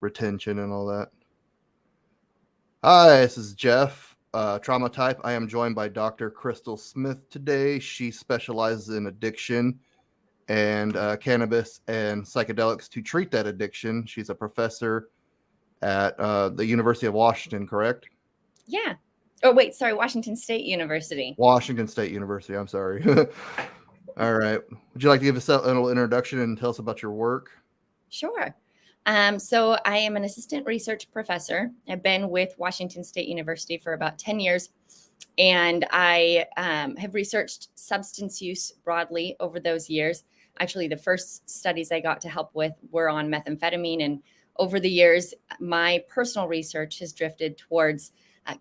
retention and all that. Hi, this is Jeff, Trauma Type. I am joined by Dr. Crystal Smith today. She specializes in addiction and cannabis and psychedelics to treat that addiction. She's a professor at the University of Washington, correct? Yeah. Oh, wait, sorry, Washington State University. Washington State University, I'm sorry. All right. Would you like to give us a little introduction and tell us about your work? Sure. So I am an assistant research professor. I've been with Washington State University for about 10 years, and I have researched substance use broadly over those years. Actually, the first studies I got to help with were on methamphetamine, and over the years, my personal research has drifted towards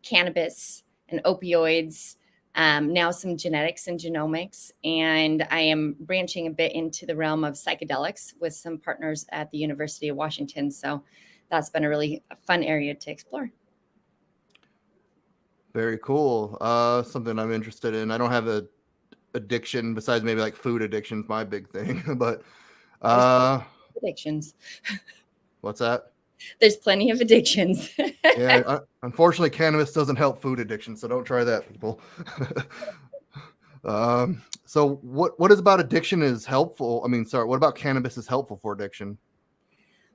cannabis and opioids, now some genetics and genomics, and I am branching a bit into the realm of psychedelics with some partners at the University of Washington. So that's been a really fun area to explore. Very cool. Something I'm interested in. I don't have a addiction besides maybe like food addiction's my big thing, but There's addictions. what's that? There's plenty of addictions. Yeah, unfortunately, cannabis doesn't help food addiction, so don't try that, people. So what is about addiction is helpful? I mean, sorry, what about cannabis is helpful for addiction?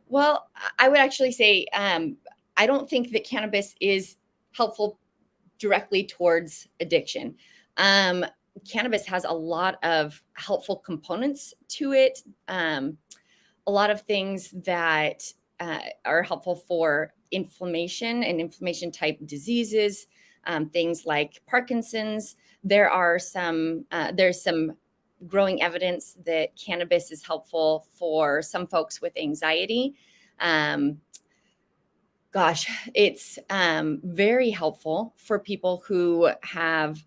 Well, I would actually say I don't think that cannabis is helpful directly towards addiction. Cannabis has a lot of helpful components to it, a lot of things that are helpful for inflammation and inflammation type diseases, things like Parkinson's. There's some growing evidence that cannabis is helpful for some folks with anxiety. It's very helpful for people who have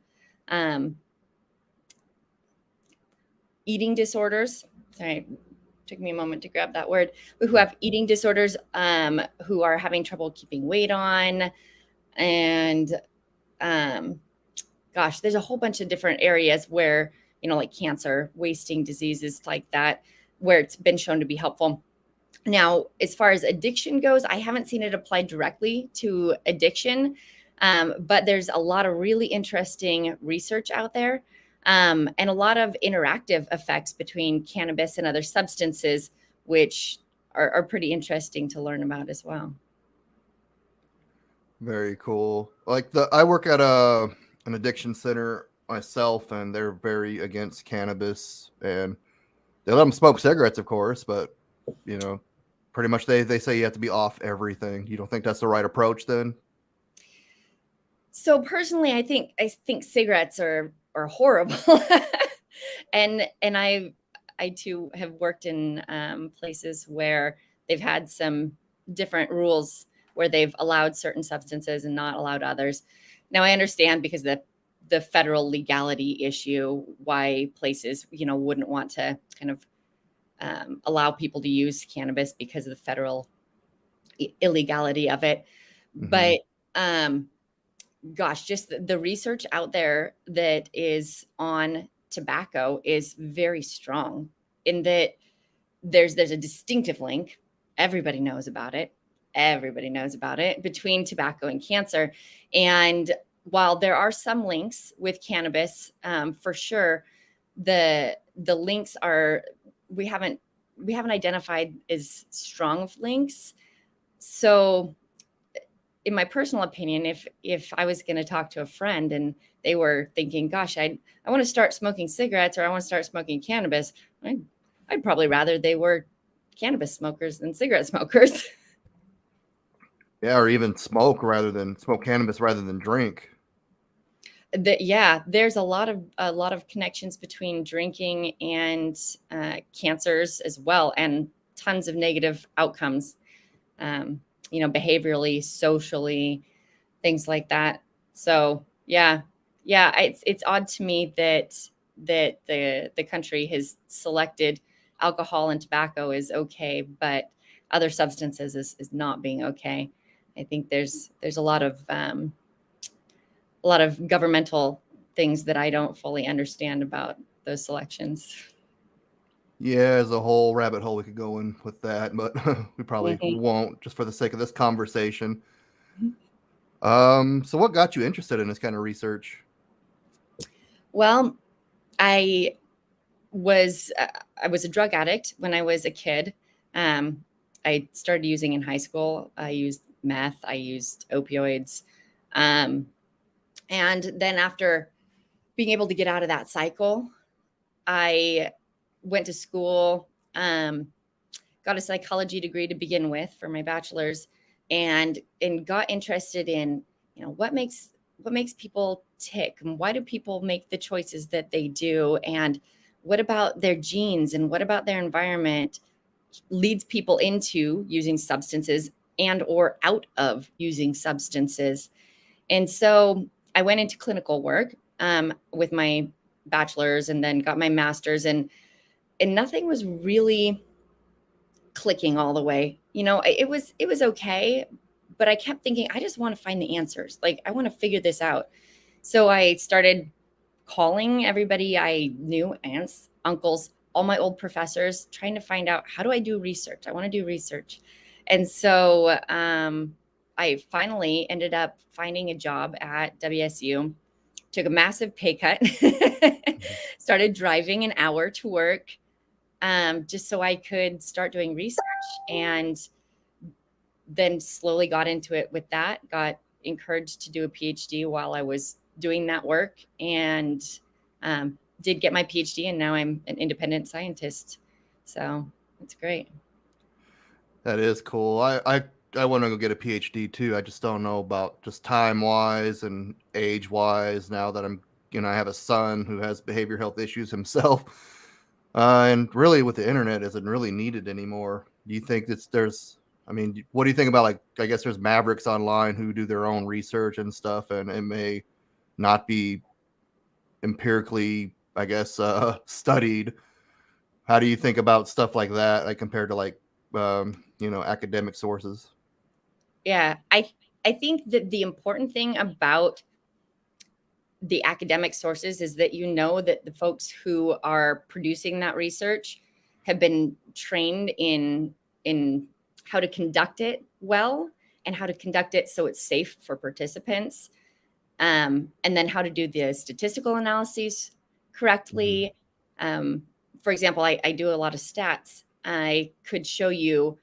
eating disorders. Sorry, took me a moment to grab that word. Who have eating disorders, who are having trouble keeping weight on, and there's a whole bunch of different areas where, like cancer, wasting diseases like that, where it's been shown to be helpful. Now, as far as addiction goes, I haven't seen it applied directly to addiction, but there's a lot of really interesting research out there, and a lot of interactive effects between cannabis and other substances, which are pretty interesting to learn about as well. Very cool. I work at an addiction center myself, and they're very against cannabis, and they let them smoke cigarettes, of course, but pretty much they say you have to be off everything. You don't think that's the right approach then? So personally, I think cigarettes are horrible, and I too have worked in places where they've had some different rules where they've allowed certain substances and not allowed others. Now I understand, because the federal legality issue, why places wouldn't want to kind of allow people to use cannabis because of the federal illegality of it. Mm-hmm. But just the research out there that is on tobacco is very strong, in that there's a distinctive link. Everybody knows about it between tobacco and cancer. And while there are some links with cannabis, for sure, the links are, we haven't identified as strong of links. So in my personal opinion, if I was going to talk to a friend and they were thinking, gosh, I want to start smoking cigarettes, or I want to start smoking cannabis, I'd probably rather they were cannabis smokers than cigarette smokers. Yeah, or even smoke cannabis rather than drink. There's a lot of connections between drinking and cancers as well, and tons of negative outcomes. Behaviorally, socially, things like that. So it's odd to me that the country has selected alcohol and tobacco is okay, but other substances is not being okay. I think there's a lot of governmental things that I don't fully understand about those selections. Yeah, there's a whole rabbit hole we could go in with that, but we probably won't just for the sake of this conversation. So what got you interested in this kind of research? Well, I I was a drug addict when I was a kid. I started using in high school. I used meth. I used opioids, and then after being able to get out of that cycle, I went to school, got a psychology degree to begin with for my bachelor's, and got interested in, what makes people tick, and why do people make the choices that they do, and what about their genes and what about their environment leads people into using substances and or out of using substances. And so I went into clinical work with my bachelor's and then got my master's, and nothing was really clicking all the way. It was okay, but I kept thinking, I just want to find the answers. Like, I want to figure this out. So I started calling everybody I knew, aunts, uncles, all my old professors, trying to find out, how do I do research? I want to do research. And so I finally ended up finding a job at WSU, took a massive pay cut, started driving an hour to work, just so I could start doing research, and then slowly got into it with that, got encouraged to do a PhD while I was doing that work, and did get my PhD, and now I'm an independent scientist. So it's great. That is cool. I want to go get a PhD too. I just don't know about just time wise and age wise now that I have a son who has behavior health issues himself. And really with the internet isn't really needed anymore. Do you think what do you think about, like, I guess there's mavericks online who do their own research and stuff, and it may not be empirically, I guess, studied. How do you think about stuff like that, like compared to like, academic sources? Yeah, I think that the important thing about the academic sources is that that the folks who are producing that research have been trained in how to conduct it well, and how to conduct it so it's safe for participants, and then how to do the statistical analyses correctly. For example, I do a lot of stats. I could show you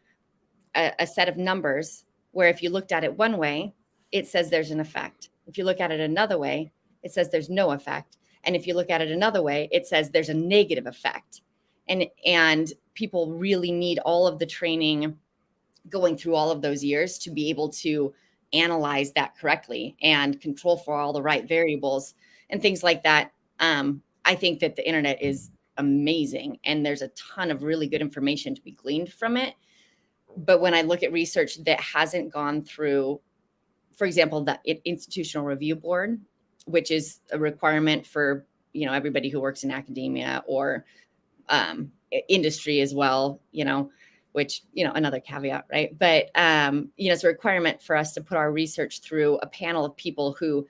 a set of numbers where if you looked at it one way, it says there's an effect. If you look at it another way, it says there's no effect. And if you look at it another way, it says there's a negative effect. And people really need all of the training going through all of those years to be able to analyze that correctly and control for all the right variables and things like that. I think that the internet is amazing, and there's a ton of really good information to be gleaned from it. But when I look at research that hasn't gone through, for example, the institutional review board, which is a requirement for, everybody who works in academia or industry as well, which, another caveat, right? But, it's a requirement for us to put our research through a panel of people who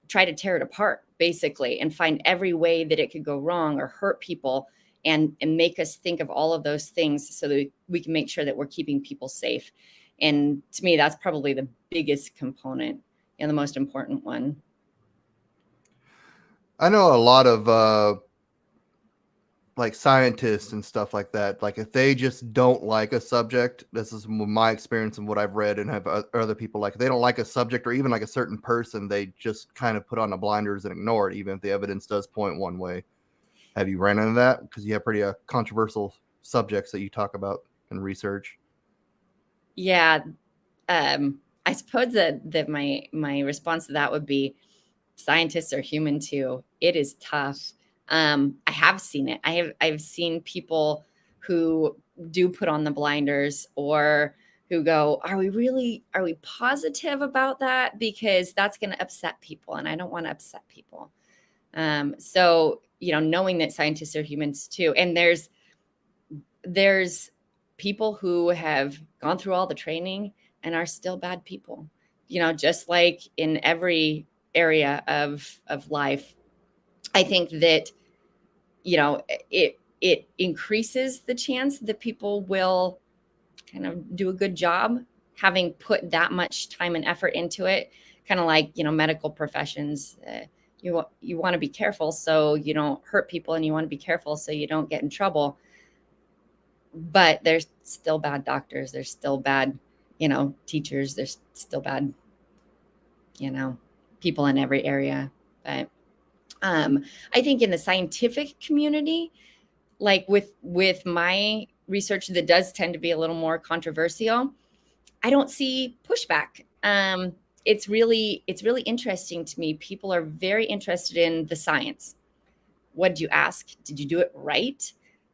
try to tear it apart, basically, and find every way that it could go wrong or hurt people, and make us think of all of those things so that we can make sure that we're keeping people safe. And to me, that's probably the biggest component and the most important one. I know a lot of like scientists and stuff like that. Like, if they just don't like a subject, this is my experience and what I've read and have other people, like, if they don't like a subject or even like a certain person, they just kind of put on the blinders and ignore it, even if the evidence does point one way. Have you ran into that? Because you have pretty controversial subjects that you talk about in research. Yeah. I suppose that my response to that would be, scientists are human too. It is tough. I have seen it. I've seen people who do put on the blinders, or who go, are we positive about that? Because that's going to upset people, and I don't want to upset people. So, knowing that scientists are humans too, and there's people who have gone through all the training and are still bad people, just like in every area of life. I think that, it it increases the chance that people will kind of do a good job having put that much time and effort into it. Kind of like, medical professions. You want to be careful so you don't hurt people, and you want to be careful so you don't get in trouble. But there's still bad doctors. There's still bad, teachers. There's still bad, people in every area. But I think in the scientific community, like with my research that does tend to be a little more controversial, I don't see pushback. It's really interesting to me. People are very interested in the science. What did you ask? Did you do it right?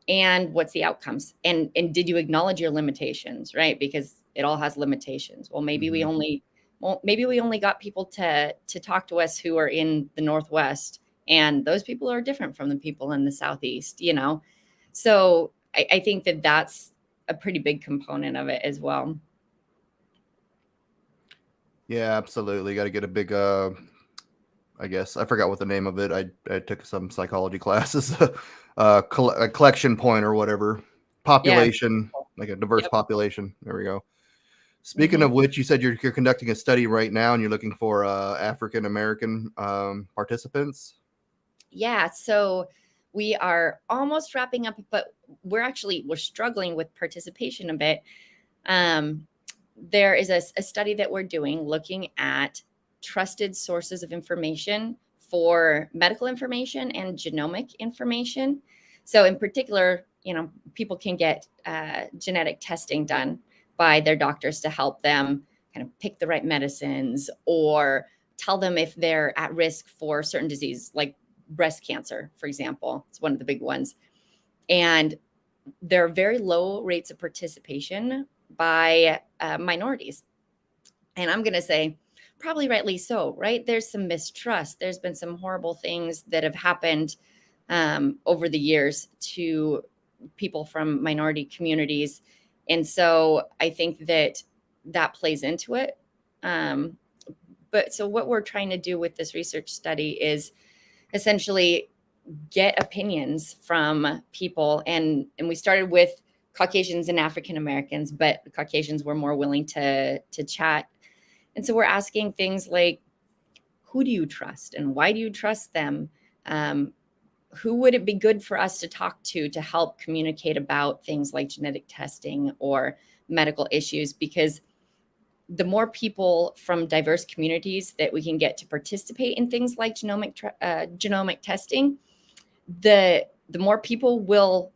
And what's the outcomes? And did you acknowledge your limitations, right? Because it all has limitations. Well, maybe we only got people to talk to us who are in the Northwest, and those people are different from the people in the Southeast, So I think that that's a pretty big component of it as well. Yeah, absolutely. Got to get a big, I guess I forgot what the name of it. I took some psychology classes, a collection point or whatever, population, like a diverse population. There we go. Speaking of which, you said you're conducting a study right now, and you're looking for African American participants. Yeah, so we are almost wrapping up, but we're struggling with participation a bit. There is a study that we're doing looking at trusted sources of information for medical information and genomic information. So in particular, people can get genetic testing done by their doctors to help them kind of pick the right medicines or tell them if they're at risk for certain disease, like breast cancer, for example. It's one of the big ones. And there are very low rates of participation by minorities. And I'm going to say probably rightly so, right? There's some mistrust. There's been some horrible things that have happened over the years to people from minority communities. And so I think that plays into it. But so what we're trying to do with this research study is essentially get opinions from people. And we started with Caucasians and African Americans, but Caucasians were more willing to chat. And so we're asking things like, who do you trust and why do you trust them? Who would it be good for us to talk to help communicate about things like genetic testing or medical issues? Because the more people from diverse communities that we can get to participate in things like genomic testing, the more people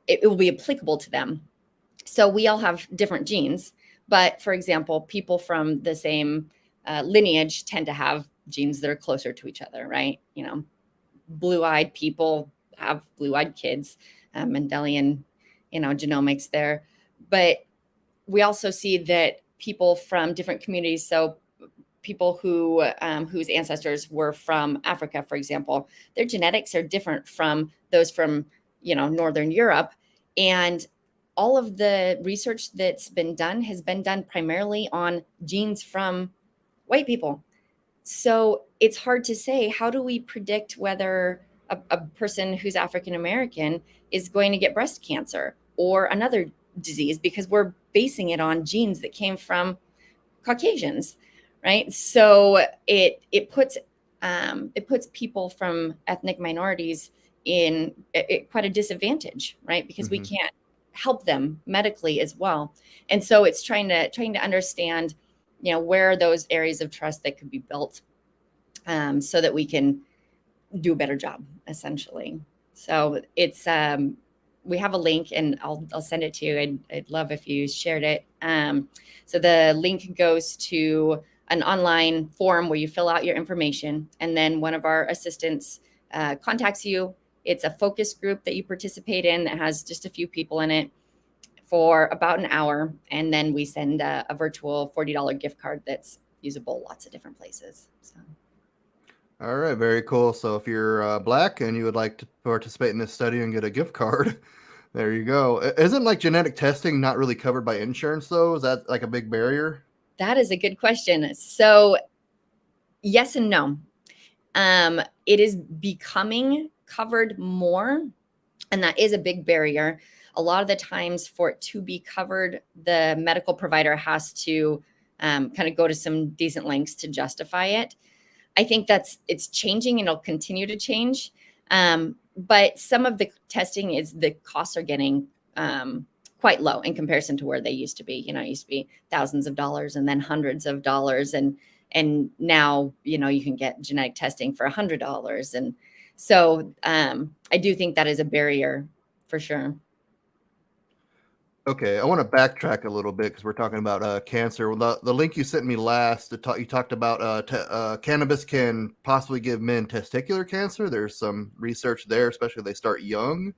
it will be applicable to them. So we all have different genes, but for example, people from the same lineage tend to have genes that are closer to each other, right? Blue-eyed people have blue-eyed kids, Mendelian, genomics there. But we also see that people from different communities, so people whose ancestors were from Africa, for example, their genetics are different from those from, Northern Europe. And all of the research that's been done has been done primarily on genes from white people. So it's hard to say, how do we predict whether a person who's African American is going to get breast cancer or another disease, because we're basing it on genes that came from Caucasians, right? So it puts people from ethnic minorities in quite a disadvantage, right? Because we can't help them medically as well. And so it's trying to understand, where are those areas of trust that could be built, so that we can do a better job, essentially. So it's we have a link, and I'll send it to you. I'd love if you shared it. So the link goes to an online form where you fill out your information, and then one of our assistants contacts you. It's a focus group that you participate in that has just a few people in it for about an hour, and then we send a virtual $40 gift card that's usable lots of different places. So. All right, very cool. So if you're Black and you would like to participate in this study and get a gift card, there you go. Isn't like genetic testing not really covered by insurance though? Is that like a big barrier? That is a good question. So yes and no. It is becoming covered more. And that is a big barrier. A lot of the times, for it to be covered, the medical provider has to kind of go to some decent lengths to justify it. I think it's changing and it'll continue to change. But some of the testing the costs are getting quite low in comparison to where they used to be. You know, it used to be thousands of dollars and then hundreds of dollars. And now, you know, you can get genetic testing for $100. And so I do think that is a barrier for sure. Okay, I want to backtrack a little bit because we're talking about cancer. The link you sent me last, you talked about cannabis can possibly give men testicular cancer. There's some research there, especially if they start young.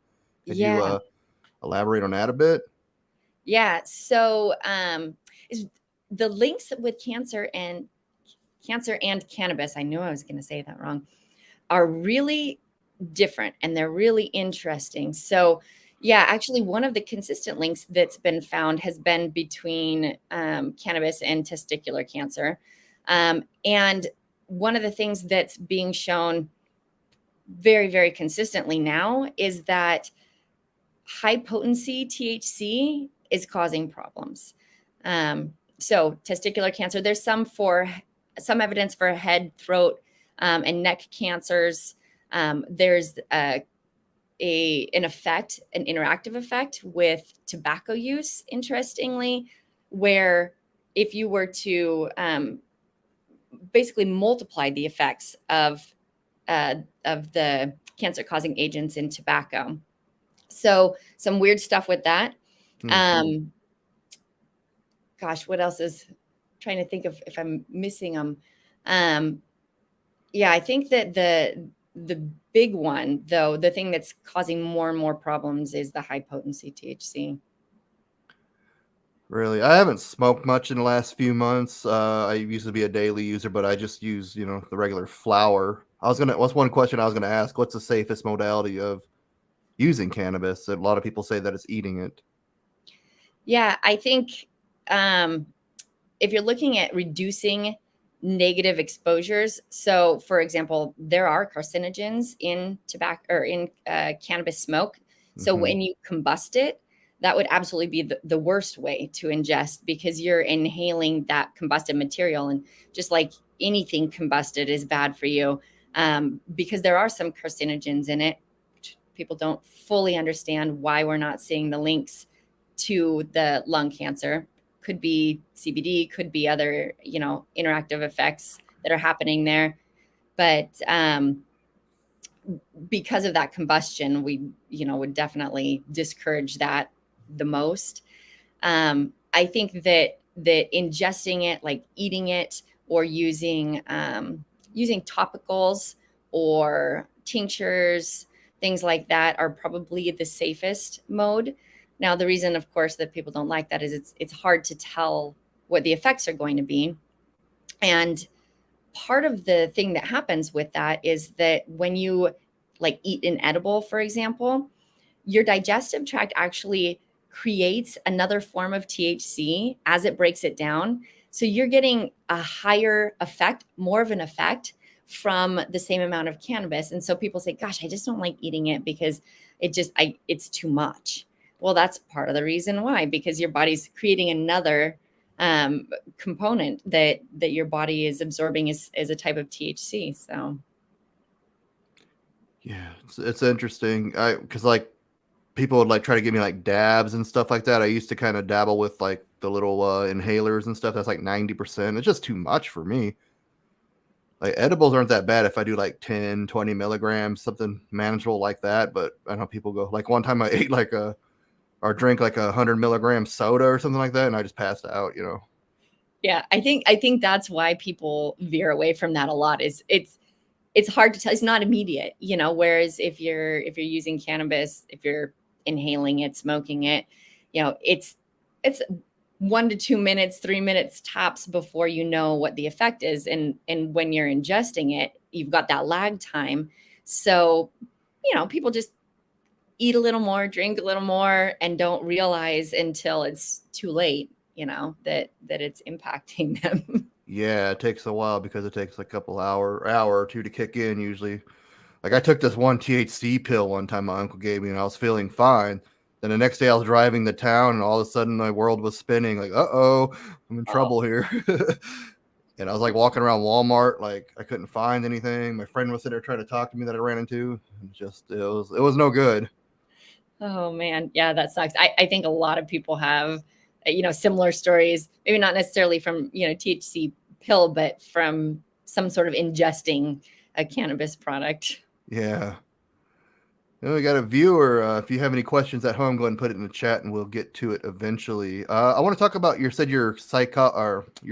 Could Yeah. you elaborate on that a bit? Yeah. So is the links with cancer and cannabis, I knew I was going to say that wrong, are really different and they're really interesting. So yeah, actually one of the consistent links that's been found has been between cannabis and testicular cancer. And one of the things that's being shown very, very consistently now is that high potency THC is causing problems. So testicular cancer, there's some evidence for head, throat, and neck cancers. There's an interactive effect with tobacco use, interestingly, where if you were to basically multiply the effects of the cancer-causing agents in tobacco. So some weird stuff with that. Gosh, what else is trying to think of if I'm missing them? Yeah, I think that the big one, though, the thing that's causing more and more problems is the high potency THC. Really, I haven't smoked much in the last few months. I used to be a daily user, but I just use, you know, the regular flower. What's one question I was gonna ask? What's the safest modality of using cannabis? A lot of people say that it's eating it. Yeah, I think if you're looking at reducing negative exposures, so for example, there are carcinogens in tobacco or in cannabis smoke. So when you combust it, that would absolutely be the worst way to ingest because you're inhaling that combusted material. And just like anything combusted is bad for you, because there are some carcinogens in it. People don't fully understand why we're not seeing the links to the lung cancer. Could be CBD, could be other, you know, interactive effects that are happening there. But because of that combustion, we, you know, would definitely discourage that the most. I think that ingesting it, like eating it or using topicals or tinctures, things like that are probably the safest mode. Now, the reason, of course, that people don't like that is it's hard to tell what the effects are going to be. And part of the thing that happens with that is that when you like eat an edible, for example, your digestive tract actually creates another form of THC as it breaks it down. So you're getting a higher effect, more of an effect from the same amount of cannabis. And so people say, gosh, I just don't like eating it because it's too much. Well, that's part of the reason why, because your body's creating another component that your body is absorbing as a type of THC. So Yeah, it's interesting. Because like people would like try to give me like dabs and stuff like that. I used to kind of dabble with like the little inhalers and stuff. That's like 90%. It's just too much for me. Like edibles aren't that bad if I do like 10, 20 milligrams, something manageable like that. But I know people go like one time I ate like or drink like 100 milligram soda or something like that, and I just passed out, you know. yeah, I think that's why people veer away from that a lot. Is it's hard to tell. It's not immediate, you know. Whereas if you're using cannabis, if you're inhaling it, smoking it, you know, it's 1 to 2 minutes, 3 minutes tops before you know what the effect is. And when you're ingesting it, you've got that lag time. So, you know, people just eat a little more, drink a little more, and don't realize until it's too late, you know, that it's impacting them. Yeah, it takes a while because it takes a couple hour or two to kick in usually. Like I took this one THC pill one time my uncle gave me, and I was feeling fine. Then the next day I was driving to town, and all of a sudden my world was spinning. Like, uh-oh, I'm in Oh, trouble here. And I was like walking around Walmart, like I couldn't find anything. My friend was sitting there trying to talk to me that I ran into. It was no good. oh man. Yeah, that sucks. I think a lot of people have, similar stories, maybe not necessarily from, THC pill, but from some sort of ingesting a cannabis product. Yeah. We got a viewer. If you have any questions at home, go ahead and put it in the chat, and we'll get to it eventually. I want to talk about your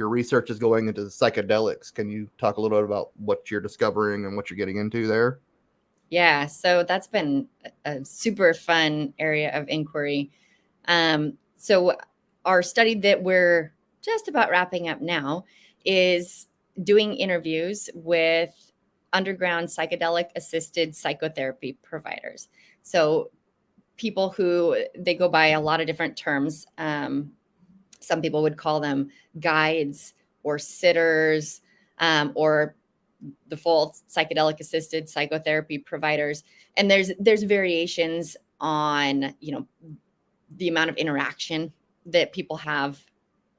research is going into psychedelics. Can you talk a little bit about what you're discovering and what you're getting into there? Yeah, so that's been a super fun area of inquiry. So our study that we're just about wrapping up now is doing interviews with underground psychedelic assisted psychotherapy providers. So people who they go by a lot of different terms. Some people would call them guides or sitters, or the full psychedelic assisted psychotherapy providers. And there's variations on, the amount of interaction that people have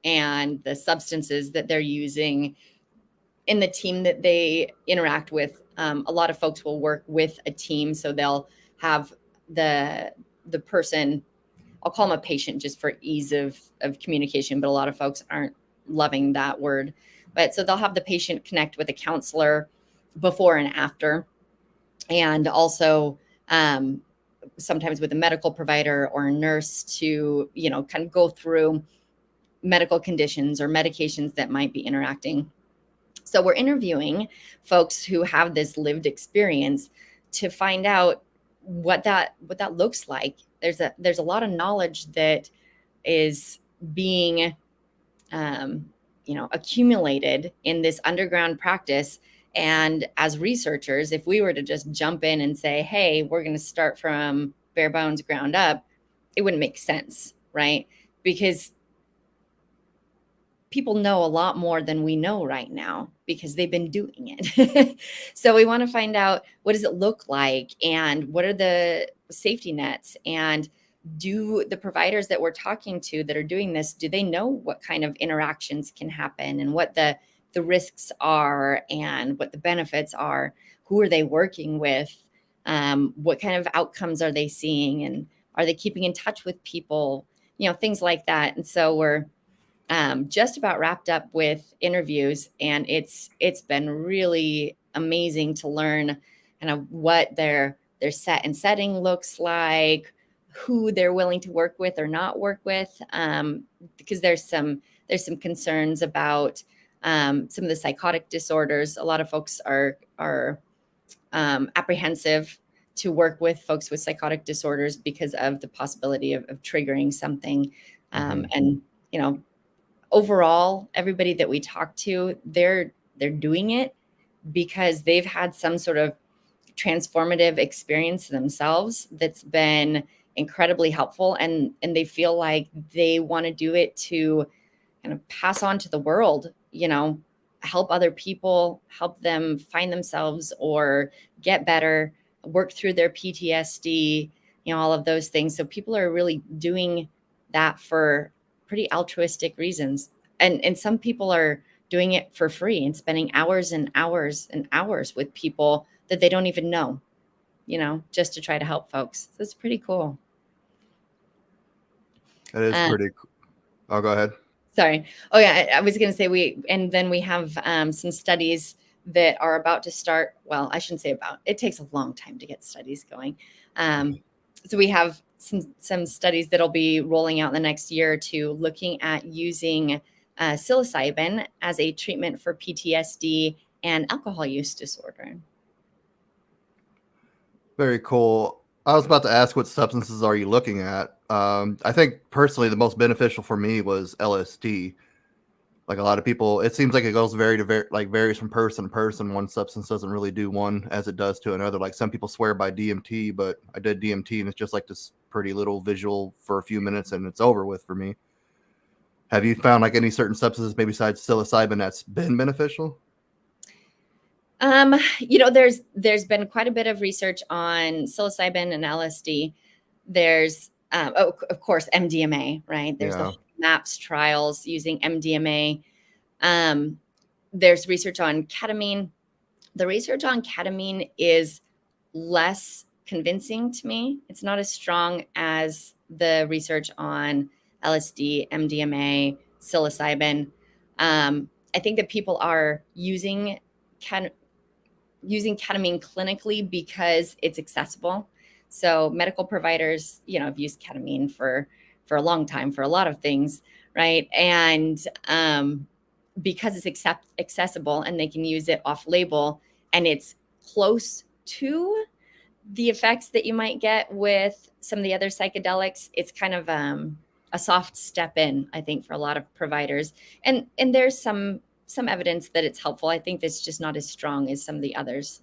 and the substances that they're using in the team that they interact with. A lot of folks will work with a team, so they'll have the person, I'll call them a patient just for ease of communication, but a lot of folks aren't loving that word. But so they'll have the patient connect with a counselor before and after, and also sometimes with a medical provider or a nurse to, kind of go through medical conditions or medications that might be interacting. So we're interviewing folks who have this lived experience to find out what that looks like. There's a lot of knowledge that is being accumulated in this underground practice. And as researchers, if we were to just jump in and say, hey, we're going to start from bare bones ground up, it wouldn't make sense, right? Because people know a lot more than we know right now because they've been doing it. So we want to find out, what does it look like, and what are the safety nets, and do the providers that we're talking to that are doing this, do they know what kind of interactions can happen and what the risks are and what the benefits are? Who are they working with? What kind of outcomes are they seeing? And are they keeping in touch with people? Things like that. And so we're just about wrapped up with interviews, and it's been really amazing to learn kind of what their set and setting looks like, who they're willing to work with or not work with, because there's some concerns about some of the psychotic disorders. A lot of folks are apprehensive to work with folks with psychotic disorders because of the possibility of triggering something. And overall, everybody that we talk to, they're doing it because they've had some sort of transformative experience themselves that's been incredibly helpful, and they feel like they want to do it to kind of pass on to the world, help other people, help them find themselves or get better, work through their PTSD, all of those things. So people are really doing that for pretty altruistic reasons. And some people are doing it for free and spending hours and hours and hours with people that they don't even know, just to try to help folks. So it's pretty cool. That is pretty cool. Oh, go ahead. Sorry. Oh yeah, I was going to say we have some studies that are about to start. Well, I shouldn't say about. It takes a long time to get studies going. So we have some studies that'll be rolling out in the next year or two, looking at using psilocybin as a treatment for PTSD and alcohol use disorder. Very cool. I was about to ask, what substances are you looking at? I think personally the most beneficial for me was LSD. Like a lot of people, it seems like it goes varies from person to person. One substance doesn't really do one as it does to another. Like some people swear by DMT, but I did DMT and it's just like this pretty little visual for a few minutes and it's over with for me. Have you found like any certain substances, maybe besides psilocybin, that's been beneficial? There's been quite a bit of research on psilocybin and LSD. There's, of course, MDMA, right? There's the Yeah. MAPS trials using MDMA. There's research on ketamine. The research on ketamine is less convincing to me. It's not as strong as the research on LSD, MDMA, psilocybin. I think that people are using ketamine clinically because it's accessible. So medical providers, have used ketamine for a long time for a lot of things, right? And because it's accessible and they can use it off label, and it's close to the effects that you might get with some of the other psychedelics, it's kind of a soft step in, I think, for a lot of providers. And there's some evidence that it's helpful. I think that's just not as strong as some of the others.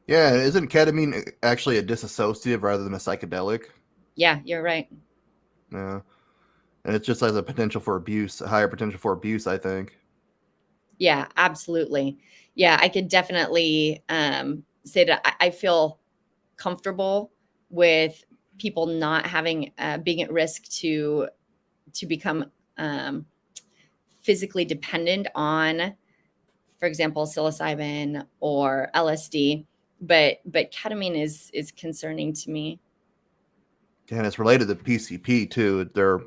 Yeah, isn't ketamine actually a dissociative rather than a psychedelic? Yeah, you're right. Yeah. And it just has a potential for abuse, a higher potential for abuse, I think. Yeah, absolutely. Yeah, I could definitely say that I feel comfortable with people not having being at risk to become physically dependent on, for example, psilocybin or LSD, but ketamine is concerning to me. And it's related to PCP too. They're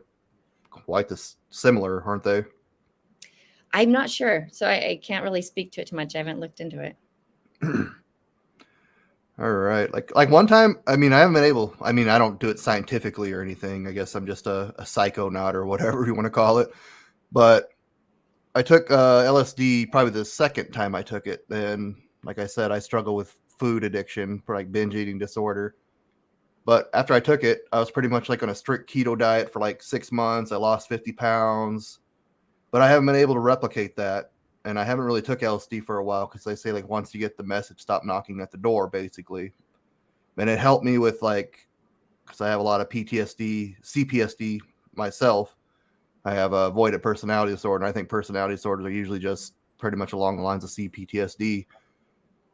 quite similar, aren't they? I'm not sure, so I can't really speak to it too much. I haven't looked into it. All right. Like one time, I mean, I haven't been able, I mean, I don't do it scientifically or anything. I guess I'm just a psychonaut or whatever you want to call it. But I took LSD probably the second time I took it. And like I said, I struggle with food addiction for like binge eating disorder. But after I took it, I was pretty much like on a strict keto diet for like 6 months. I lost 50 pounds, but I haven't been able to replicate that. And I haven't really took LSD for a while because they say like once you get the message, stop knocking at the door, basically. And it helped me with like, because I have a lot of PTSD, CPSD myself. I have a avoidant personality disorder, and I think personality disorders are usually just pretty much along the lines of CPTSD.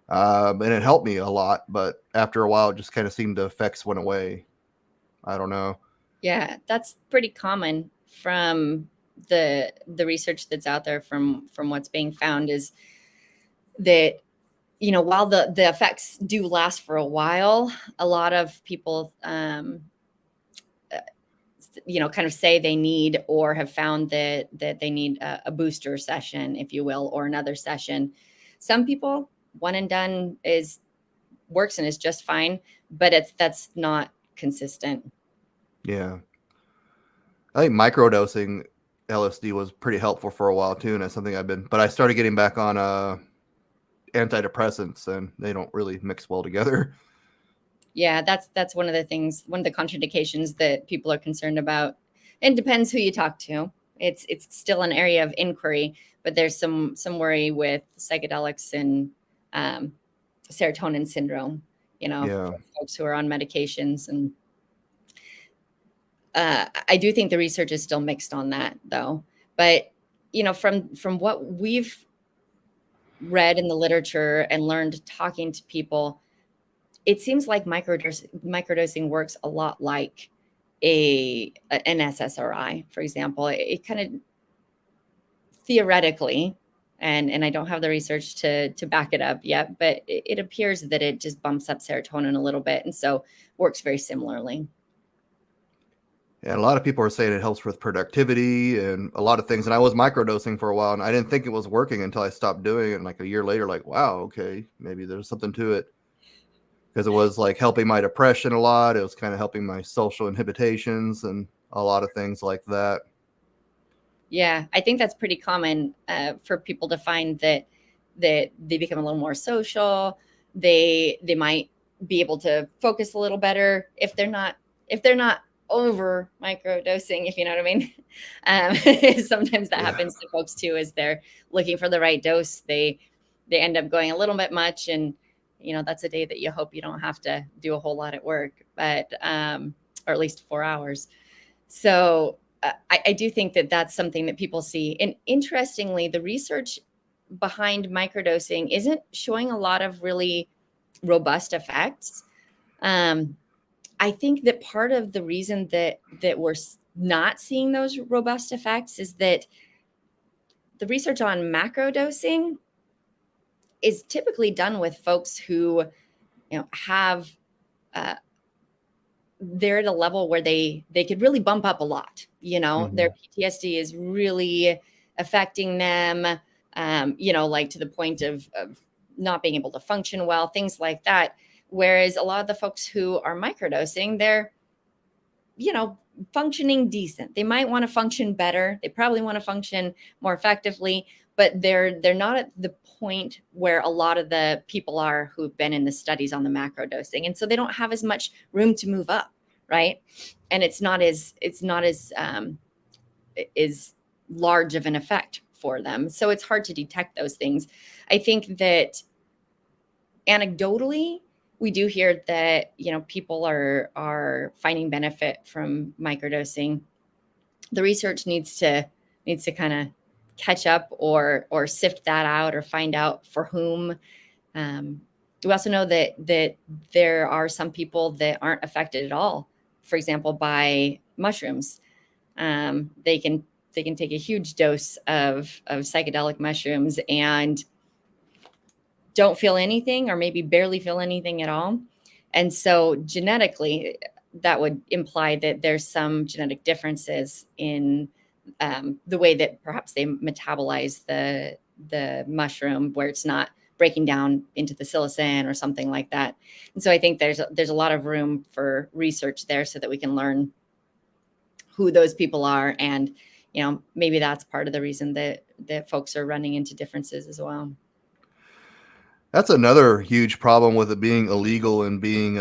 And it helped me a lot, but after a while, it just kind of seemed the effects went away. I don't know. Yeah, that's pretty common from the research that's out there, from what's being found, is that while the effects do last for a while, a lot of people kind of say they need, or have found that they need a booster session, if you will, or another session. Some people, one and done works and is just fine, but that's not consistent. Yeah. I think microdosing LSD was pretty helpful for a while too, and that's something but I started getting back on antidepressants, and they don't really mix well together. Yeah, that's one of the contraindications that people are concerned about. It depends who you talk to. It's still an area of inquiry, but there's some worry with psychedelics and serotonin syndrome, Yeah. for folks who are on medications. And I do think the research is still mixed on that, though. But from what we've read in the literature and learned talking to people, it seems like microdosing works a lot like an SSRI, for example. It kind of theoretically, and I don't have the research to back it up yet, but it appears that it just bumps up serotonin a little bit, and so works very similarly. And a lot of people are saying it helps with productivity and a lot of things. And I was microdosing for a while, and I didn't think it was working until I stopped doing it. And like a year later, like, wow, okay, maybe there's something to it. Because it was like helping my depression a lot. It was kind of helping my social inhibitions and a lot of things like that. Yeah, I think that's pretty common for people to find that they become a little more social. They might be able to focus a little better if they're not over microdosing, if you know what I mean. Sometimes that happens to folks too, as they're looking for the right dose. They end up going a little bit much, and that's a day that you hope you don't have to do a whole lot at work, but or at least 4 hours. So I do think that that's something that people see. And interestingly, the research behind microdosing isn't showing a lot of really robust effects. I think that part of the reason that we're not seeing those robust effects is that the research on macro dosing is typically done with folks who, have they're at a level where they could really bump up a lot. Their PTSD is really affecting them, like to the point of not being able to function well, things like that. Whereas a lot of the folks who are microdosing, they're, functioning decent. They might want to function better. They probably want to function more effectively, but they're not at the point where a lot of the people are who've been in the studies on the macro dosing. And so they don't have as much room to move up. Right. And it's not as large of an effect for them. So it's hard to detect those things. I think that anecdotally, we do hear that, people are finding benefit from microdosing. The research needs to kind of catch up or sift that out or find out for whom. We also know that there are some people that aren't affected at all, for example, by mushrooms. They can take a huge dose of psychedelic mushrooms and don't feel anything, or maybe barely feel anything at all. And so genetically, that would imply that there's some genetic differences in the way that perhaps they metabolize the mushroom, where it's not breaking down into the psilocin or something like that. And so I think there's a lot of room for research there so that we can learn who those people are. And, maybe that's part of the reason that folks are running into differences as well. That's another huge problem with it being illegal and being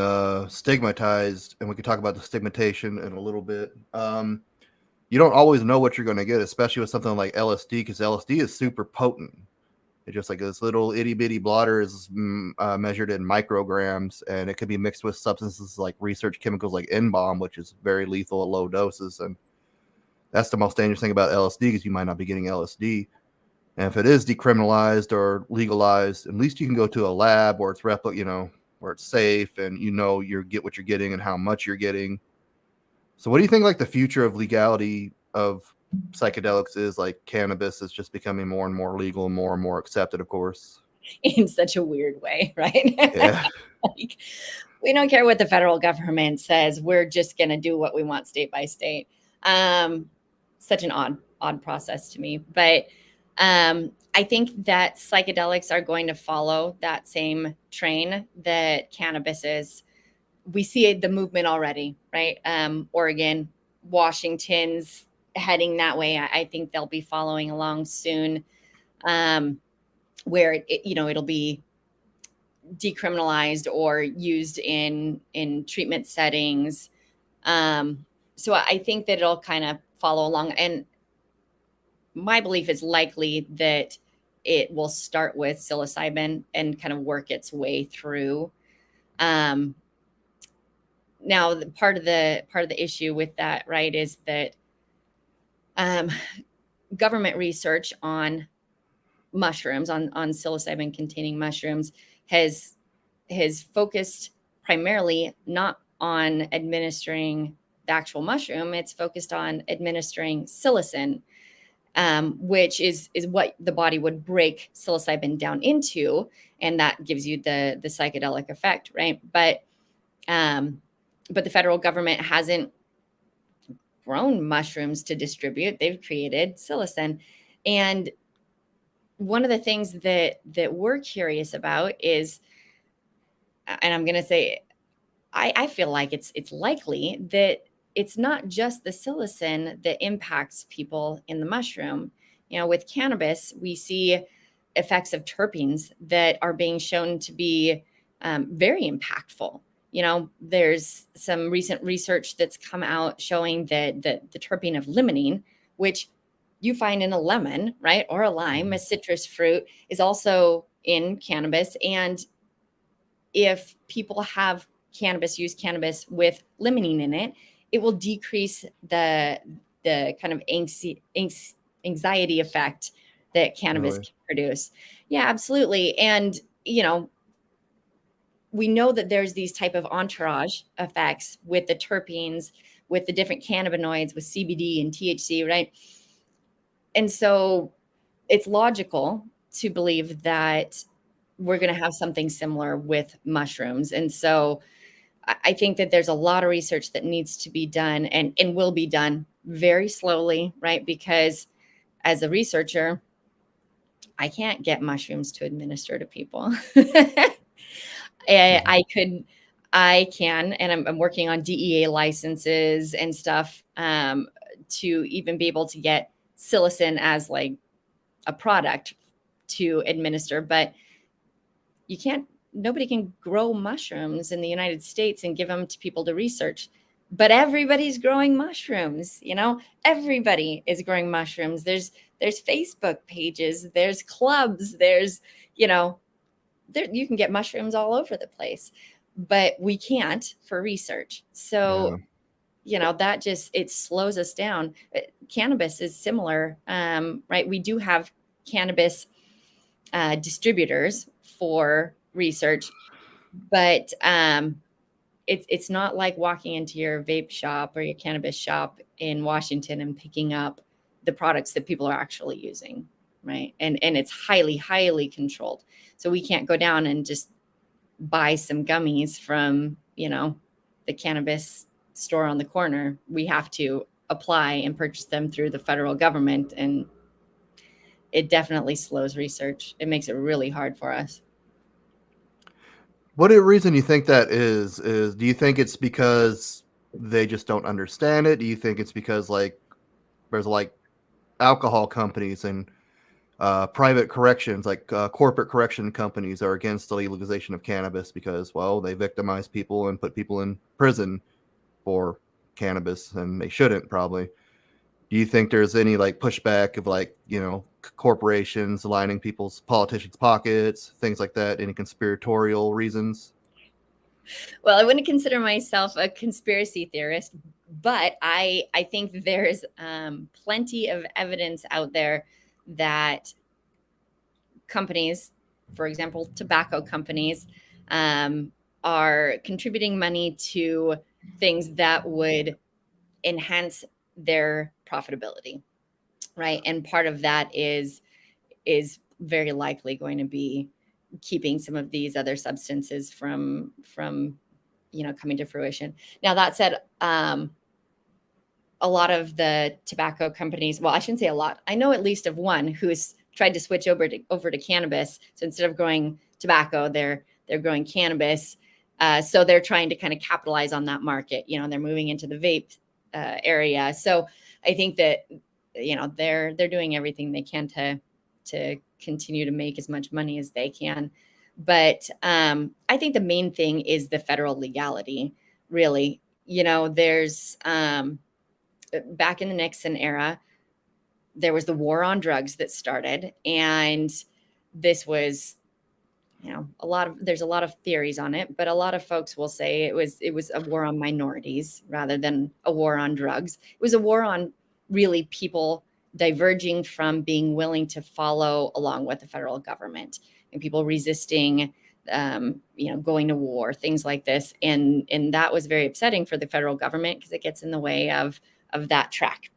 stigmatized. And we can talk about the stigmatization in a little bit. You don't always know what you're going to get, especially with something like LSD, because LSD is super potent. It's just like this little itty bitty blotter is measured in micrograms, and it could be mixed with substances like research chemicals like N-bomb, which is very lethal at low doses. And that's the most dangerous thing about LSD, because you might not be getting LSD. And if it is decriminalized or legalized, at least you can go to a lab where it's where it's safe, and you get what you're getting and how much you're getting. So what do you think like the future of legality of psychedelics is? Like cannabis is just becoming more and more legal, more and more accepted, of course. In such a weird way, right? Yeah. Like, we don't care what the federal government says. We're just going to do what we want state by state. Such an odd process to me. But I think that psychedelics are going to follow that same train that cannabis is. We see the movement already, right? Oregon, Washington's heading that way. I think they'll be following along soon, where it'll be decriminalized or used in treatment settings. So I think that it'll kind of follow along. And my belief is likely that it will start with psilocybin and kind of work its way through. Now, part of the issue with that, right, is that government research on mushrooms, on psilocybin containing mushrooms, has focused primarily not on administering the actual mushroom. It's focused on administering psilocin, which is what the body would break psilocybin down into, and that gives you the psychedelic effect, right? But the federal government hasn't grown mushrooms to distribute. They've created psilocin. And one of the things that we're curious about is, and I'm going to say, I feel like it's likely that it's not just the psilocin that impacts people in the mushroom. With cannabis, we see effects of terpenes that are being shown to be very impactful. There's some recent research that's come out showing that the terpene of limonene, which you find in a lemon, right, or a lime, a citrus fruit, is also in cannabis. And if people have use cannabis with limonene in it, it will decrease the kind of anxiety effect that cannabis Really? can produce. Yeah, absolutely. And, we know that there's these type of entourage effects with the terpenes, with the different cannabinoids, with CBD and THC, right? And so it's logical to believe that we're going to have something similar with mushrooms. And so I think that there's a lot of research that needs to be done and will be done very slowly, right? Because as a researcher, I can't get mushrooms to administer to people. Mhm. I can, and I'm working on DEA licenses and stuff to even be able to get psilocin as like a product to administer, but you can't, nobody can grow mushrooms in the United States and give them to people to research. But everybody's growing mushrooms, everybody is growing mushrooms. There's Facebook pages, there's clubs, there's, you can get mushrooms all over the place, but we can't for research. Yeah. So, that just, it slows us down. Cannabis is similar, right? We do have cannabis distributors for research, but it's not like walking into your vape shop or your cannabis shop in Washington and picking up the products that people are actually using, right? And it's highly, highly controlled. So we can't go down and just buy some gummies from, the cannabis store on the corner. We have to apply and purchase them through the federal government, and it definitely slows research. It makes it really hard for us. What reason you think that is do you think it's because they just don't understand it? Do you think it's because like there's like alcohol companies and private corrections, like corporate correction companies, are against the legalization of cannabis because, well, they victimize people and put people in prison for cannabis, and they shouldn't probably. Do you think there's any like pushback of like, corporations lining people's politicians' pockets, things like that? Any conspiratorial reasons? Well, I wouldn't consider myself a conspiracy theorist, but I think there's plenty of evidence out there that companies, for example, tobacco companies, um, are contributing money to things that would enhance their profitability, right? And part of that is very likely going to be keeping some of these other substances from coming to fruition. Now that said, a lot of the tobacco companies, well, I shouldn't say a lot, I know at least of one who's tried to switch over to cannabis. So instead of growing tobacco, they're growing cannabis. So they're trying to kind of capitalize on that market, and they're moving into the vape area. So I think that they're doing everything they can to continue to make as much money as they can. But I think the main thing is the federal legality, really. There's back in the Nixon era, there was the war on drugs that started. And this was, there's a lot of theories on it, but a lot of folks will say it was a war on minorities rather than a war on drugs. It was a war on really people diverging from being willing to follow along with the federal government, and people resisting going to war, things like this. And that was very upsetting for the federal government because it gets in the way of that track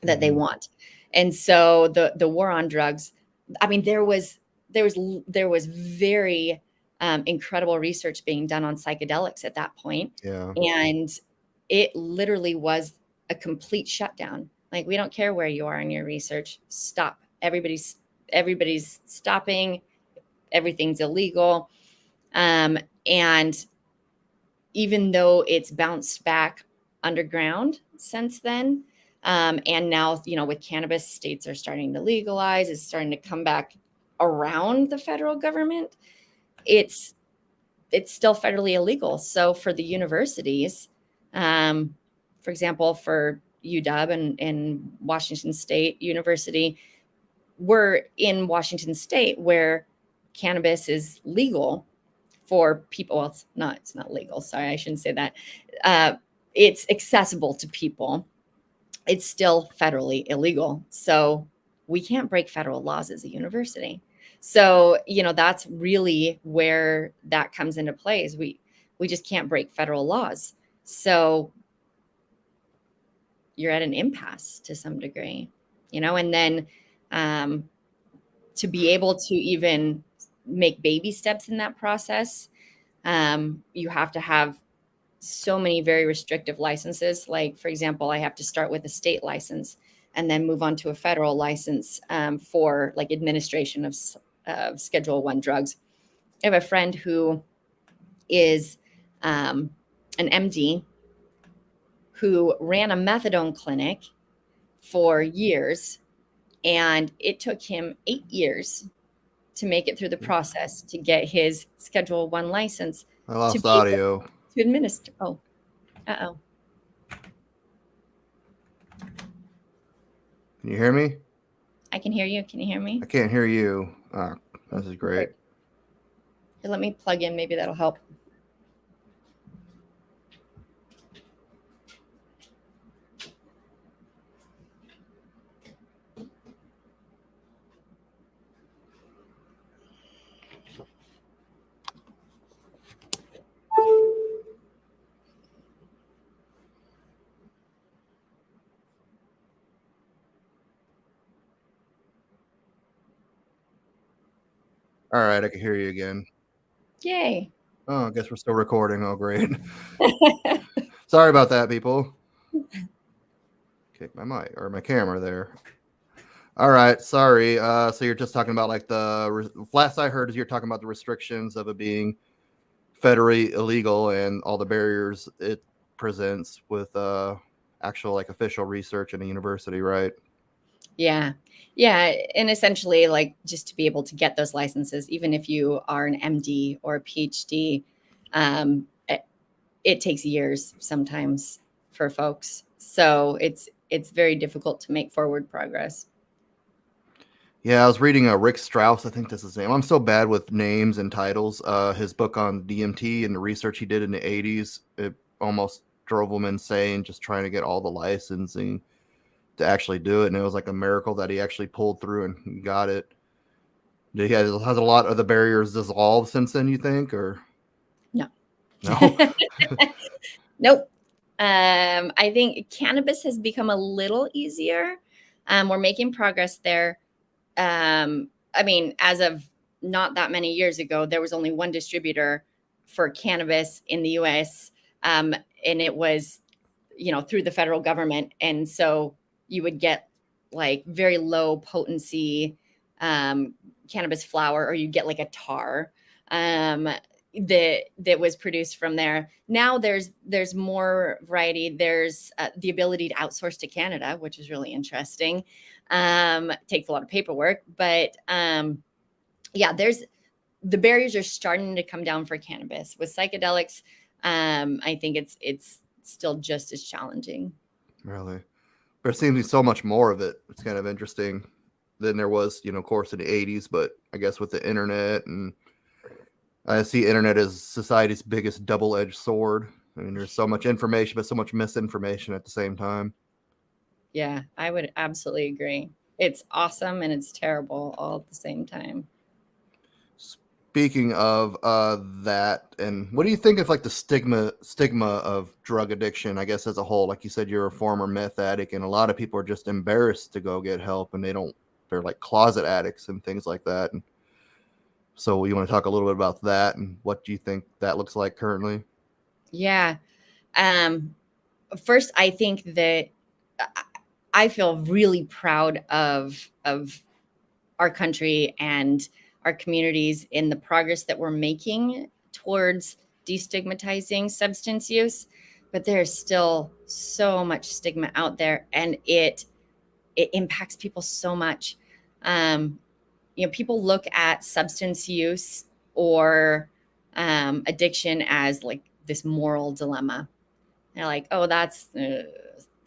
that they Mhm. want. And so the war on drugs, I mean, there was very incredible research being done on psychedelics at that point, Yeah. and it literally was a complete shutdown. Like, we don't care where you are in your research. Stop. Everybody's stopping. Everything's illegal. And even though it's bounced back underground since then, and now, with cannabis, states are starting to legalize, it's starting to come back around the federal government. It's still federally illegal. So for the universities, for example, for UW and Washington State University, we're in Washington State where cannabis is legal for people. Well, it's not legal. Sorry, I shouldn't say that. Uh, it's accessible to people. It's still federally illegal. So we can't break federal laws as a university. So, that's really where that comes into play, is we just can't break federal laws. So you're at an impasse to some degree, and then to be able to even make baby steps in that process, you have to have so many very restrictive licenses. Like, for example, I have to start with a state license and then move on to a federal license for like administration of Schedule I drugs. I have a friend who is an MD who ran a methadone clinic for years, and it took him 8 years to make it through the process to get his Schedule I license. I lost audio. To administer. Oh, uh-oh. Can you hear me? I can hear you. Can you hear me? I can't hear you. Oh, this is great. Here, let me plug in. Maybe that'll help. All right, I can hear you again. Yay. Oh, I guess we're still recording. Oh, great. Sorry about that, people. Kick my mic or my camera there. All right, sorry. So you're just talking about like last I heard is you're talking about the restrictions of it being federally illegal and all the barriers it presents with actual like official research in a university, right? Yeah. And essentially, like, just to be able to get those licenses, even if you are an MD or a PhD, it takes years sometimes for folks. So it's very difficult to make forward progress. Yeah, I was reading Rick Strauss. I think that's his name. I'm so bad with names and titles. His book on DMT and the research he did in the 80s, it almost drove him insane just trying to get all the licensing to actually do it. And it was like a miracle that he actually pulled through and got it. Has a lot of the barriers dissolved since then, you think, or no? Nope. I think cannabis has become a little easier. We're making progress there. I mean, as of not that many years ago, there was only one distributor for cannabis in the US. And it was, through the federal government. And so you would get like very low potency cannabis flower, or you get like a tar that was produced from there. Now there's more variety. There's the ability to outsource to Canada, which is really interesting. Takes a lot of paperwork, but there's the barriers are starting to come down for cannabis. With psychedelics, I think it's still just as challenging. Really? There seems to be so much more of it. It's kind of interesting than there was, of course, in the 80s, but I guess with the internet, and I see internet as society's biggest double-edged sword. I mean, there's so much information, but so much misinformation at the same time. Yeah, I would absolutely agree. It's awesome and it's terrible all at the same time. Speaking of that, and what do you think of like the stigma of drug addiction, I guess, as a whole? Like you said, you're a former meth addict, and a lot of people are just embarrassed to go get help, and they're like closet addicts and things like that. And so you want to talk a little bit about that, and what do you think that looks like currently? Yeah. First, I think that I feel really proud of our country and our communities in the progress that we're making towards destigmatizing substance use, but there's still so much stigma out there, and it impacts people so much. People look at substance use or addiction as like this moral dilemma. They're like, oh, that's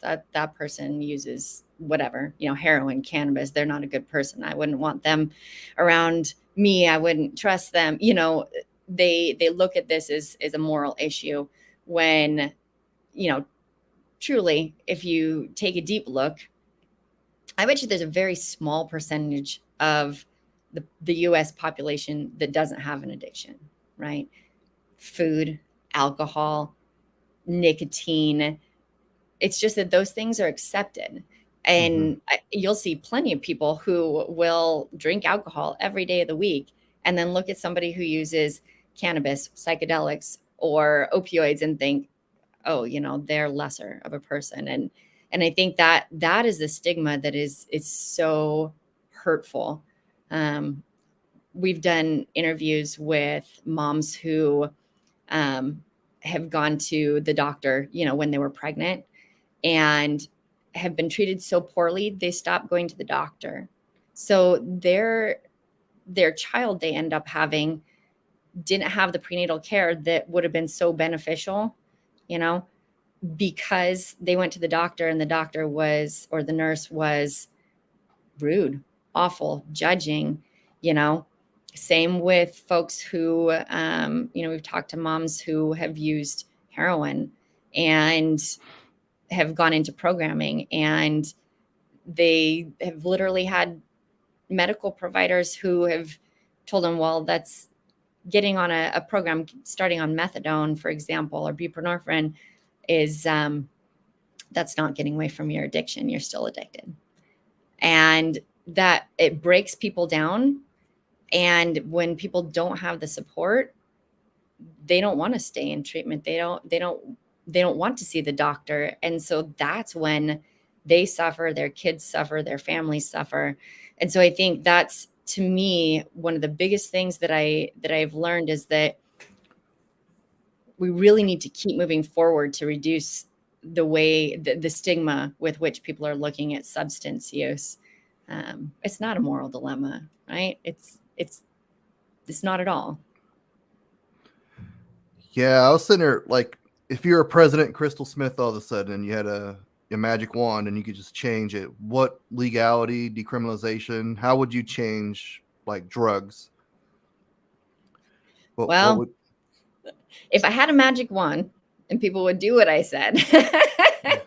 that person uses whatever, heroin, cannabis. They're not a good person. I wouldn't want them around me. I wouldn't trust them. They look at this as a moral issue, when, truly, if you take a deep look, I bet you there's a very small percentage of the US population that doesn't have an addiction, right? Food, alcohol, nicotine. It's just that those things are accepted. And you'll see plenty of people who will drink alcohol every day of the week and then look at somebody who uses cannabis, psychedelics, or opioids and think, oh, they're lesser of a person. And I think that that is the stigma that is so hurtful. We've done interviews with moms who have gone to the doctor, when they were pregnant, and have been treated so poorly, they stopped going to the doctor. So their child they end up having didn't have the prenatal care that would have been so beneficial, because they went to the doctor and the doctor was, or the nurse was rude, awful, judging, Same with folks who, we've talked to moms who have used heroin and have gone into programming, and they have literally had medical providers who have told them, well, that's getting on a program starting on methadone, for example, or buprenorphine is that's not getting away from your addiction. You're still addicted. And that it breaks people down. And when people don't have the support, they don't want to stay in treatment. They don't want to see the doctor. And so that's when they suffer, their kids suffer, their families suffer. And so I think that's, to me, one of the biggest things that I've learned is that we really need to keep moving forward to reduce the stigma with which people are looking at substance use. It's not a moral dilemma, right? It's not at all. Yeah, I was sitting there like, if you're a President Crystal Smith all of a sudden and you had a magic wand and you could just change it, what legality, decriminalization, how would you change like drugs? Well, if I had a magic wand and people would do what I said, I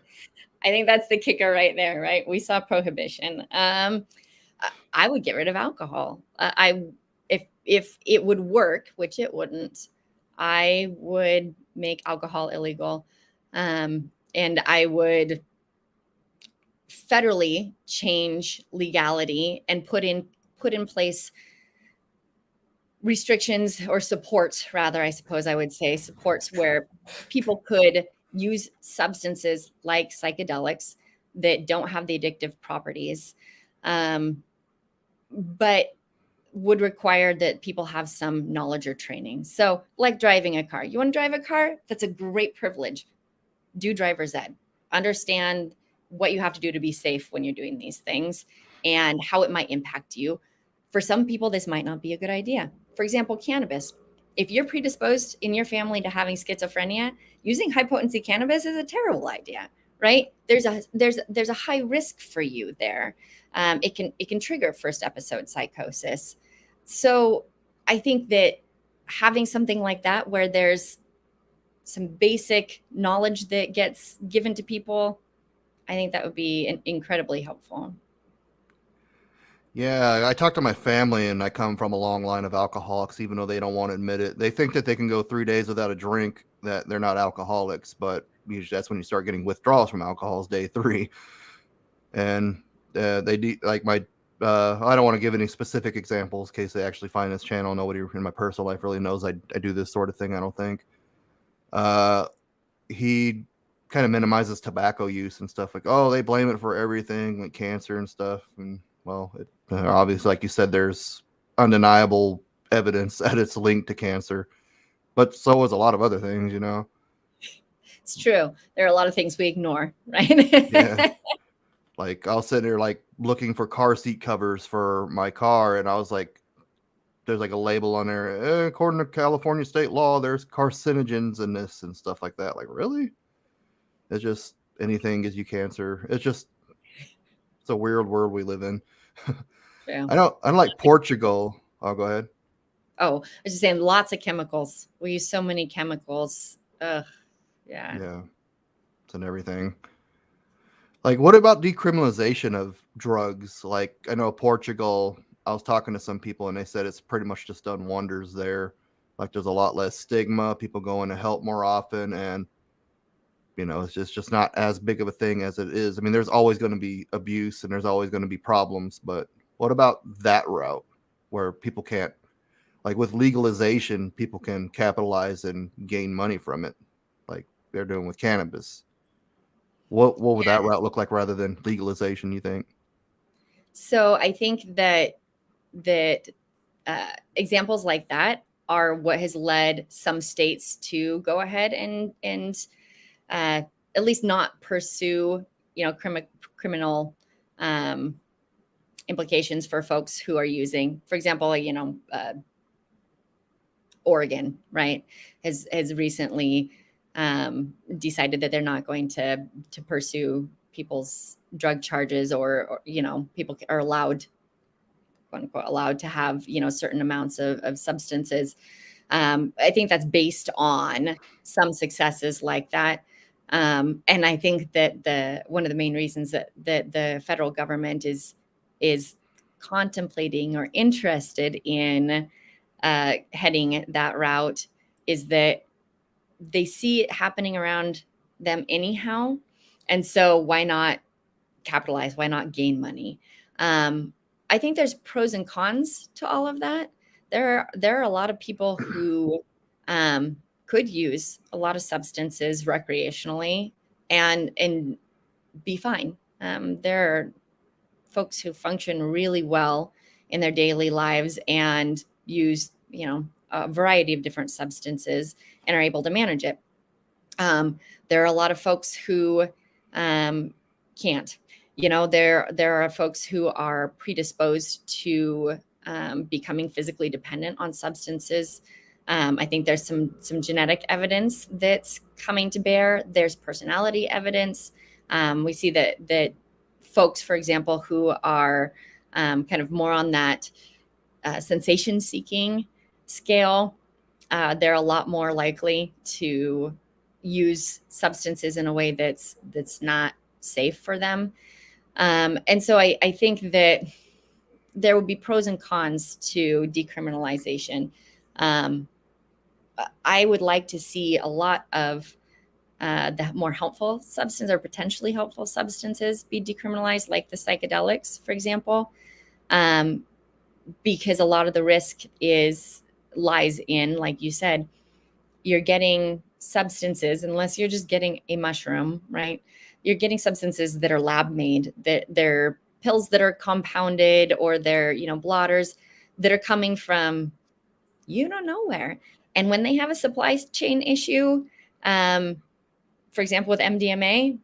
think that's the kicker right there, right? We saw prohibition. I would get rid of alcohol. If it would work, which it wouldn't, I would make alcohol illegal, and I would federally change legality and put in place restrictions or supports, rather, I suppose I would say supports, where people could use substances like psychedelics that don't have the addictive properties, but would require that people have some knowledge or training. So like driving a car, you want to drive a car? That's a great privilege. Do driver's ed. Understand what you have to do to be safe when you're doing these things and how it might impact you. For some people, this might not be a good idea. For example, cannabis. If you're predisposed in your family to having schizophrenia, using high potency cannabis is a terrible idea, right? There's a high risk for you there. It can trigger first episode psychosis. So I think that having something like that, where there's some basic knowledge that gets given to people, I think that would be incredibly helpful. Yeah, I talk to my family, and I come from a long line of alcoholics, even though they don't want to admit it. They think that they can go 3 days without a drink, that they're not alcoholics, but usually that's when you start getting withdrawals from alcohol, is day 3. And like my, I don't want to give any specific examples in case they actually find this channel. Nobody in my personal life really knows I do this sort of thing, I don't think. He kind of minimizes tobacco use and stuff, like, oh, they blame it for everything, like cancer and stuff. And well, obviously, like you said, there's undeniable evidence that it's linked to cancer, but so is a lot of other things, It's true. There are a lot of things we ignore, right? Yeah. Like, I'll sit there like looking for car seat covers for my car, and I was like, there's like a label on there, according to California state law, there's carcinogens in this and stuff like that. Like, really? It's just anything gives you cancer. It's a weird world we live in. True. I don't like Portugal. Oh, go ahead. Oh, I was just saying, lots of chemicals. We use so many chemicals. Ugh. Yeah. Yeah. It's in everything. Like, what about decriminalization of drugs? Like, I know Portugal, I was talking to some people and they said it's pretty much just done wonders there. Like, there's a lot less stigma, people going to help more often, and it's just not as big of a thing as it is. I mean, there's always going to be abuse and there's always going to be problems, but what about that route where people can't, like with legalization, people can capitalize and gain money from it, like they're doing with cannabis? What would that route look like rather than legalization, you think? So I think that examples like that are what has led some states to go ahead and at least not pursue, criminal implications for folks who are using, for example, Oregon, right, has recently decided that they're not going to pursue people's drug charges, or people are allowed, quote unquote, allowed to have certain amounts of substances. I think that's based on some successes like that. And I think that one of the main reasons that the federal government is contemplating or interested in heading that route is that they see it happening around them anyhow. And so why not capitalize? Why not gain money? I think there's pros and cons to all of that. There are a lot of people who could use a lot of substances recreationally and be fine. There are folks who function really well in their daily lives and use, a variety of different substances and are able to manage it. There are a lot of folks who can't. There are folks who are predisposed to becoming physically dependent on substances. I think there's some genetic evidence that's coming to bear. There's personality evidence. We see that folks, for example, who are kind of more on that sensation-seeking scale, they're a lot more likely to use substances in a way that's not safe for them. And so I think that there would be pros and cons to decriminalization. I would like to see a lot of the more helpful substances or potentially helpful substances be decriminalized, like the psychedelics, for example, because a lot of the risk lies in, like you said, you're getting substances, unless you're just getting a mushroom, right? You're getting substances that are lab made, that they're pills that are compounded, or they're, blotters that are coming from you don't know where. And when they have a supply chain issue, for example, with MDMA,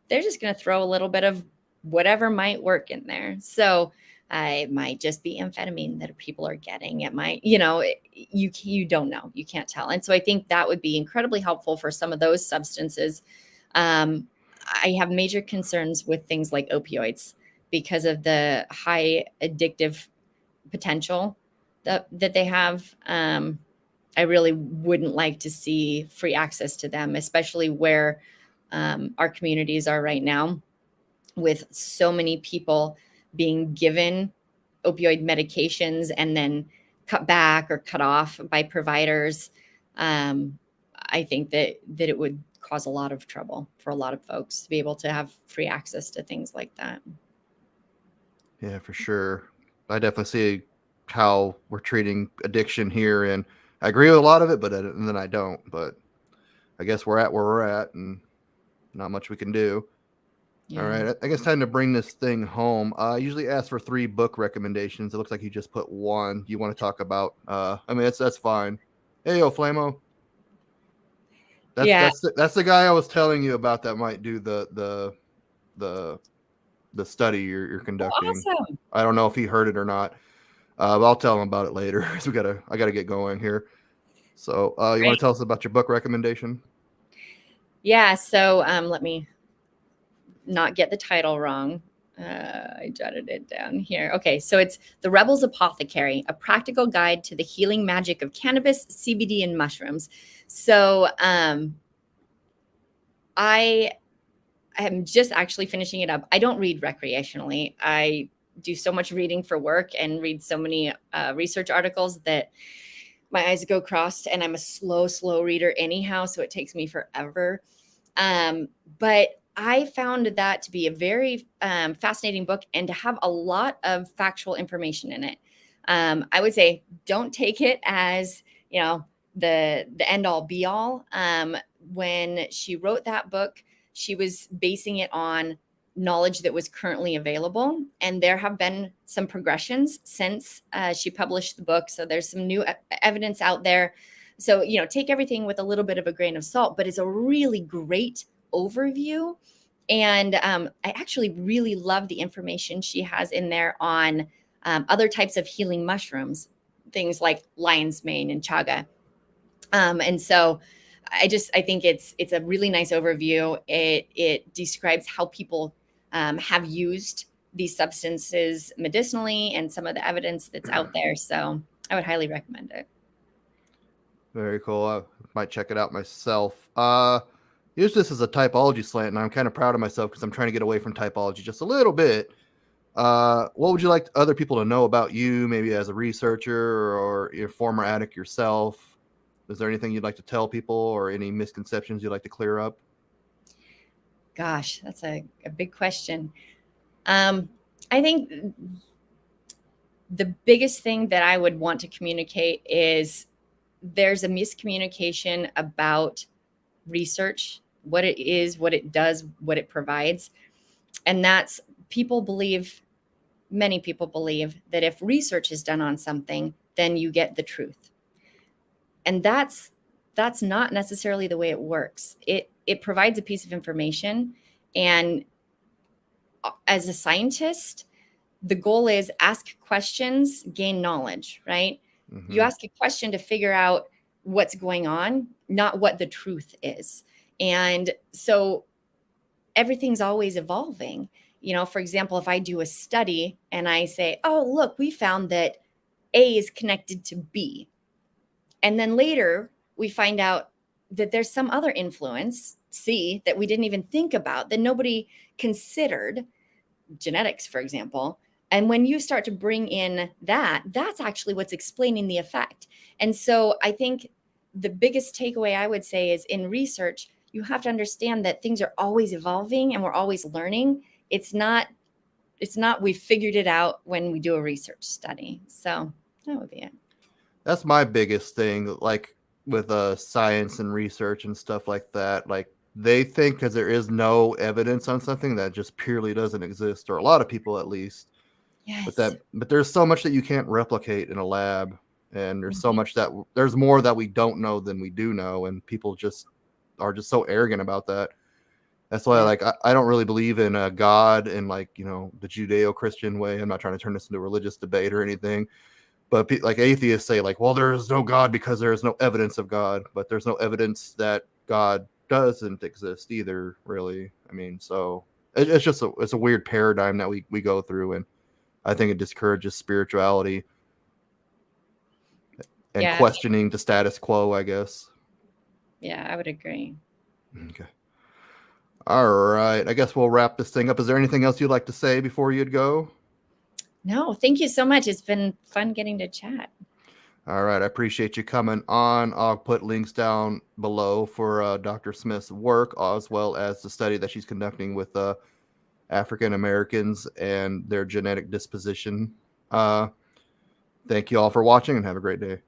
they're just going to throw a little bit of whatever might work in there. So it might just be amphetamine that people are getting. It might, you don't know, you can't tell. And so I think that would be incredibly helpful for some of those substances. I have major concerns with things like opioids because of the high addictive potential that they have. I really wouldn't like to see free access to them, especially where our communities are right now, with so many people being given opioid medications and then cut back or cut off by providers. I think that it would cause a lot of trouble for a lot of folks to be able to have free access to things like that. Yeah, for sure. I definitely see how we're treating addiction here, and I agree with a lot of it, and then I don't. But I guess we're at where we're at, and not much we can do. Yeah. All right, I guess time to bring this thing home. I usually ask for 3 book recommendations. It looks like you just put 1. You want to talk about? I mean, that's fine. Hey, yo, Flamo. That's the guy I was telling you about that might do the study you're conducting. Awesome. I don't know if he heard it or not. But I'll tell him about it later. So I gotta get going here. So you want to tell us about your book recommendation? Yeah. So let me not get the title wrong. I jotted it down here. Okay. So it's The Rebel's Apothecary, a practical guide to the healing magic of cannabis, CBD, and mushrooms. So I I'm just actually finishing it up. I don't read recreationally. I do so much reading for work and read so many research articles that my eyes go crossed, and I'm a slow reader anyhow, so it takes me forever. But I found that to be a very fascinating book and to have a lot of factual information in it. I would say don't take it as, the end all be all. When she wrote that book, she was basing it on knowledge that was currently available. And there have been some progressions since she published the book. So there's some new evidence out there. So, take everything with a little bit of a grain of salt, but it's a really great overview. And I actually really love the information she has in there on other types of healing mushrooms, things like lion's mane and chaga. And so I think it's a really nice overview. It describes how people have used these substances medicinally and some of the evidence that's out there. So I would highly recommend it. Very cool. I might check it out myself. Use this as a typology slant, and I'm kind of proud of myself because I'm trying to get away from typology just a little bit. What would you like other people to know about you, maybe as a researcher or your former addict yourself? Is there anything you'd like to tell people or any misconceptions you'd like to clear up? Gosh, that's a big question. I think the biggest thing that I would want to communicate is there's a miscommunication about research, what it is, what it does, what it provides. And that's many people believe that if research is done on something, then you get the truth. And that's not necessarily the way it works. It provides a piece of information. And as a scientist, the goal is ask questions, gain knowledge, right? Mm-hmm. You ask a question to figure out what's going on, not what the truth is. And so everything's always evolving. For example, if I do a study and I say, oh, look, we found that A is connected to B. And then later we find out that there's some other influence, C, that we didn't even think about, that nobody considered, genetics, for example. And when you start to bring in that's actually what's explaining the effect. And so I think the biggest takeaway I would say is in research, you have to understand that things are always evolving and we're always learning. It's not we figured it out when we do a research study. So that would be it. That's my biggest thing, like with science and research and stuff like that. Like they think because there is no evidence on something that just purely doesn't exist, or a lot of people at least. Yes. But there's so much that you can't replicate in a lab, and there's so much there's more that we don't know than we do know, and people just are just so arrogant about that. That's why I don't really believe in a God in the Judeo-Christian way. I'm not trying to turn this into a religious debate or anything, but like atheists say well, there is no God because there is no evidence of God, but there's no evidence that God doesn't exist either, really. I mean, so it's just it's a weird paradigm that we go through, and I think it discourages spirituality and questioning the status quo, I guess. Yeah, I would agree. Okay. All right. I guess we'll wrap this thing up. Is there anything else you'd like to say before you'd go? No, thank you so much. It's been fun getting to chat. All right. I appreciate you coming on. I'll put links down below for Dr. Smith's work, as well as the study that she's conducting with African Americans and their genetic disposition. Thank you all for watching and have a great day.